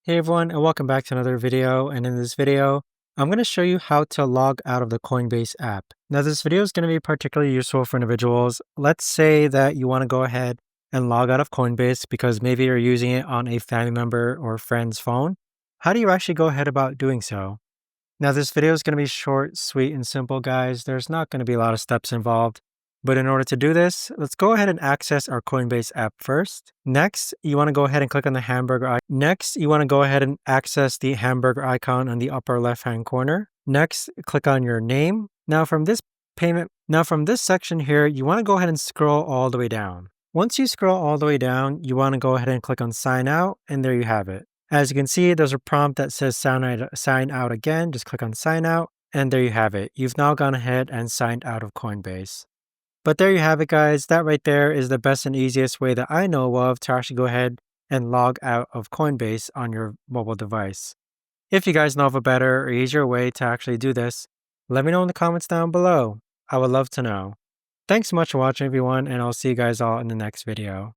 Hey everyone, and welcome back to another video. And in this video, I'm going to show you how to log out of the Coinbase app. Now, this video is going to be particularly useful for individuals. Let's say that you want to go ahead and log out of Coinbase because maybe you're using it on a family member or friend's phone. How do you actually go ahead about doing so? Now, this video is going to be short, sweet, and simple, guys. There's not going to be a lot of steps involved. But in order to do this, let's go ahead and access our Coinbase app first. Next, you want to go ahead and click on the hamburger icon. Next, you want to go ahead and access the hamburger icon on the upper left-hand corner. Next, click on your name. Now from this section here, you want to go ahead and scroll all the way down. Once you scroll all the way down, you want to go ahead and click on sign out, and there you have it. As you can see, there's a prompt that says sign out again. Just click on sign out, and there you have it. You've now gone ahead and signed out of Coinbase. But there you have it, guys. That right there is the best and easiest way that I know of to actually go ahead and log out of Coinbase on your mobile device. If you guys know of a better or easier way to actually do this, let me know in the comments down below. I would love to know. Thanks so much for watching, everyone, and I'll see you guys all in the next video.